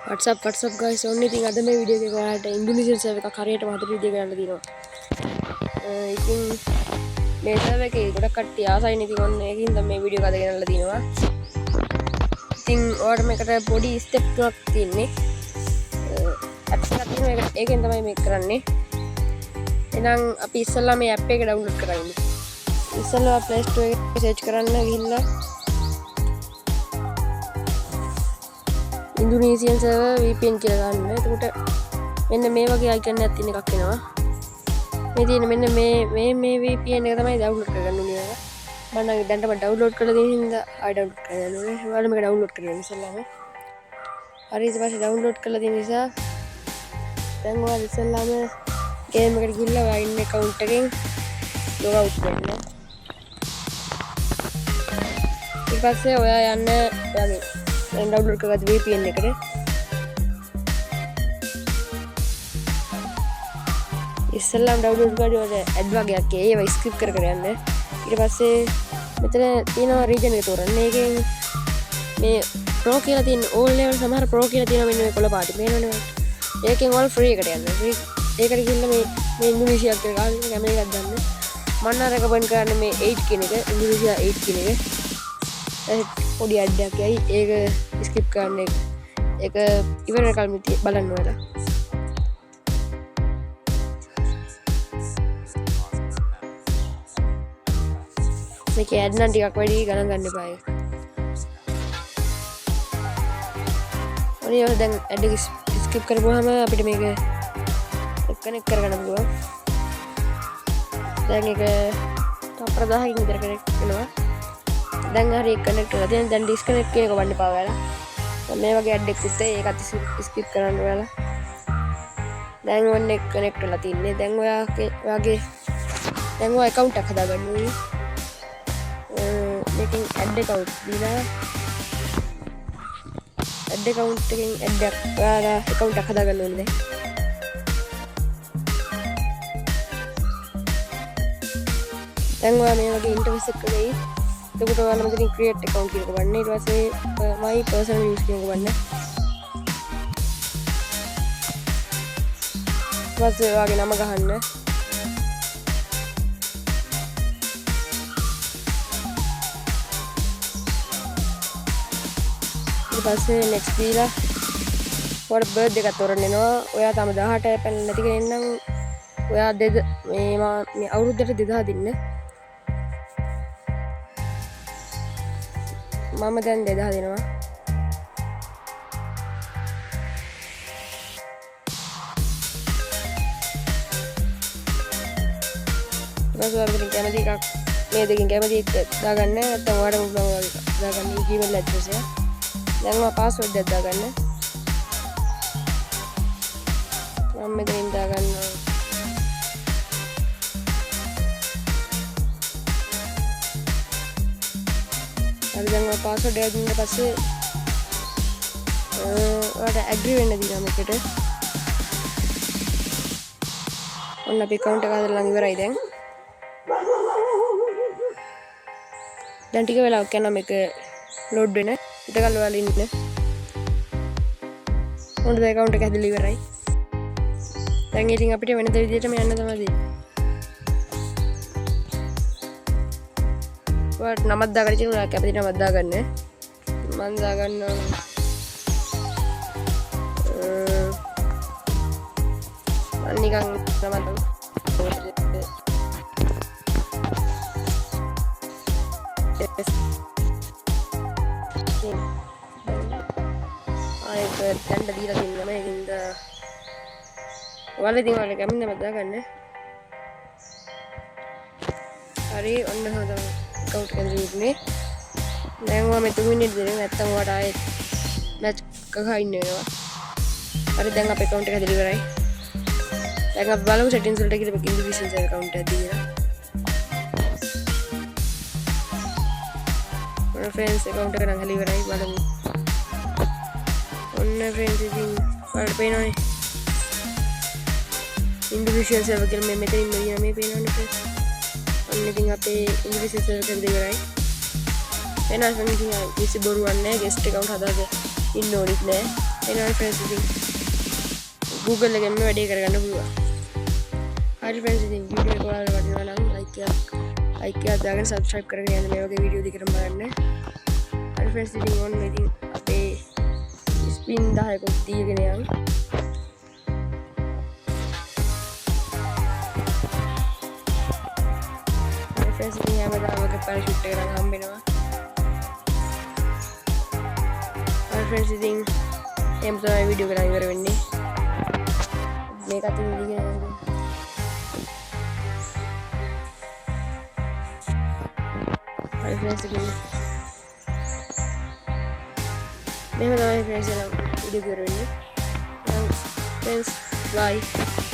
WhatsApp guys ඔන්න ඉතින් අද මේ වීඩියෝ එක ඔයාලට ඉන්ඩෝනීසියන් සර්වර් එකක් හරියටම හදලා වීඩියෝ ගන්න දිනවා. ඉතින් මේ සර්වර් එකේ ගොඩක් කට්ටිය ආසයිනේ ඉතින් ඔන්න ඒකින්ද මේ වීඩියෝ එක අද ගෙනල්ලා දිනවා. ඉතින් ඔයාලට මේකට පොඩි ස්ටෙප් තුනක් තියෙන්නේ. ඇප්ස් එකක් තියෙනවා ඒකෙන් තමයි මේක කරන්නේ. එහෙනම් අපි ඉස්සෙල්ලා මේ ඇප් එක ඩවුන්ලෝඩ් කරගමු. ඉස්සෙල්ලා Play Store එකේ සර්ච් කරන්න ගිහිල්ලා Indonesian server VPN කියලා ගන්න. එතකොට මෙන්න මේ වගේ icon එකක් තියෙන එකක් එනවා. මේ තියෙන මෙන්න මේ VPN එක තමයි download කරගන්න ඕනේ. මම නම් දැන්ටම download කරලා තියෙන හින්දා ආයෙ download කරගන්න ඕනේ. ඔයාලා මේක download කරගන්න ඉස්සෙල්ලාම. හරි ඊට පස්සේ download කරලා තියෙන නිසා දැන් ඔයාලා ඉස්සෙල්ලාම game එකට ගිහිල්ලා ඔයා ඉන්න account එකෙන් log out වෙන්න. ඊට පස්සේ ඔයා යන්න ඔයාගේ download කරගත්ත VPN එකට ඉස්සෙල්ලාම download කරලා ඇඩ් වගේක් ඒව ස්කිප් කර යන්න. ඊට පස්සේ මෙතන තියෙනවා region එක තෝරන්න. ඒකෙන් මේ pro කියලා තියෙන all level සමහර pro කියලා තියෙනවා මෙන්න මේ කොළ පාටි පේනවනේ. ඒකෙන් all free එකට යන්න. ඒකට ගිහිල්ලා මේ ඉන්ඩෝනීසියා එක ගන්න කැමරේ එකක් ගන්න. මම නම් රෙකමන්ඩ් කරන්නේ මේ 8 කියන එක ඉන්ඩෝනීසියා 8 කියන එක. පොඩි ඇඩ් එකක් යයි ඒක ස්කිප් කරන්න ඒක ඉවර කලින් බලන්න ඕන. මේක ඇඩ් නම් ටිකක් වැඩි ගණන් ගන්න එපා ඒක. ඔනිය දැන් ඇඩ් එක ස්කිප් කරපුවාම අපිට මේක කනෙක්ට් කරගන්න පුළුවන්. දැන් ඒක තප්පර 10කින් විතර කනෙක්ට් වෙනවා. දැන් හරි කනෙක්ට් වෙලා තියෙන. දැන් ඩිස්කනෙක්ට් කියන එක වන්න එපා ඔයාලා. දැන් මේ වගේ ඇඩ් එකක් ඉස්සේ ඒකත් ස්කිප් කරන්න ඔයාලා. දැන් ඔන්න එක කනෙක්ට් වෙලා තින්නේ. දැන් ඔයාගේ දැන් ඔයා account එකක් හදාගන්න ඕනේ. මේකෙන් ඇඩ් account දීලා ඇඩ් account එකෙන් ඇඩ් එකක් ඔයාලා account එකක් හදාගන්න ඕනේ දැන්. දැන් ඔයා මේ වගේ ඉන්ටර්ෆේස් එකක වෙයි. එතකොට ඔයාලා මෙතනින් create account කියනක වන්න. ඊට පස්සේ my personal use කියනක වන්න. ඊට පස්සේ ඔයාගේ නම ගහන්න. ඊට පස්සේ next දීලා ඔයාලා birthday එකක් තෝරන්න එනවා. ඔයා තාම 18 පැනලා නැති කෙනෙක් නම් ඔයා මේ අවුරුද්දට 2000 දෙන්න. මම දැන් 2000 දෙනවා. ඊපස්සේ කැමති එකක් මේ දෙකෙන් කැමති එක දාගන්න. නැත්නම් ඔයාලට පුළුවන් දාගන්න email address එක. දැන් මම password එකක් දාගන්න. මම මෙතනින් දාගන්නවා. හරි දැන් ඔය password එක දුන්න පස්සේ ඔයාලට agree වෙන්න දිනවා මේකට. ඔන්න අපි account එක හදලා ඉවරයි දැන්. දැන් ටික වෙලාවක් යනවා මේක load වෙන. ඊටකල් ඔයාලා ඉන්න. ඔන්න දැන් account එක හදලා ඉවරයි. දැන් ඉතින් අපිට වෙනද විදිහටම යන්න තමයි. ඔයාලට නමක් දාගන්න තියෙනවා. ඔයාලා කැමති නමක් දාගන්න. මම දාගන්නවා නිකන් නමක් ආයෙත් දැන් දීලා තියෙනවා මේකින්ද ඔයාලා ඉතින් ඔයාලා කැමති නමක් දාගන්න. හරි ඔන්න හොඳයි. account එක දිනුනේ. දැන් ඔයා මේ 3 මිනිත් දෙන්න නැත්තම් ඔයාට ආයෙත් මැච් එකක ඉන්න වෙනවා. හරි දැන් අපේ account එක හදලා ඉවරයි. දැන් අපි බලමු settings වලට ගිහලා ඉන්ඩෝනීසියන් server account එක දීලා. ඔන්න friends account එක නම් හදලා ඉවරයි බලමු. ඔන්න friends ඉතින් ඔයාලට පේනවනේ. ඉන්ඩෝනීසියන් server කියලා මේ මෙතනින් මෙන්න මේ පේනවනේ friends. ඉතින් අපේ ඉංග්‍රීසි සර්වර් එක ඉවරයි. වෙනස් වෙන ඉතින් කිසි බොරුවක් නැහැ. guest account හදාගෙන ඉන්න ඕනෙත් නැහැ. එනවා ෆ්‍රෙන්ඩ්ස් ඉතින් Google එකෙන්ම වැඩේ කරගන්න පුළුවන්. හරි ෆ්‍රෙන්ඩ්ස් ඉතින් වීඩියෝ එක ඔයාලට වටිනවා නම් ලයික් එකක් දාගෙන subscribe කරගෙන යන්න මේ වගේ වීඩියෝ දිගටම බලන්න. හරි ෆ්‍රෙන්ඩ්ස් ඉතින් ඔන්න ඉතින් අපේ ස්පින් 10කුත් දීගෙන යන්න. හරි ෆ්‍රෙන්ඩ්ස් ඉතින් හැමදාම එක පැරෂූට් එක නම් හම්බෙනවා. හරි ෆ්‍රෙන්ඩ්ස් ඉතින් එහෙම තමයි වීඩියෝ එක ඉවර වෙන්නේ. මේක අතින් දිගට යන්න. Hi friends again. Friends, bye.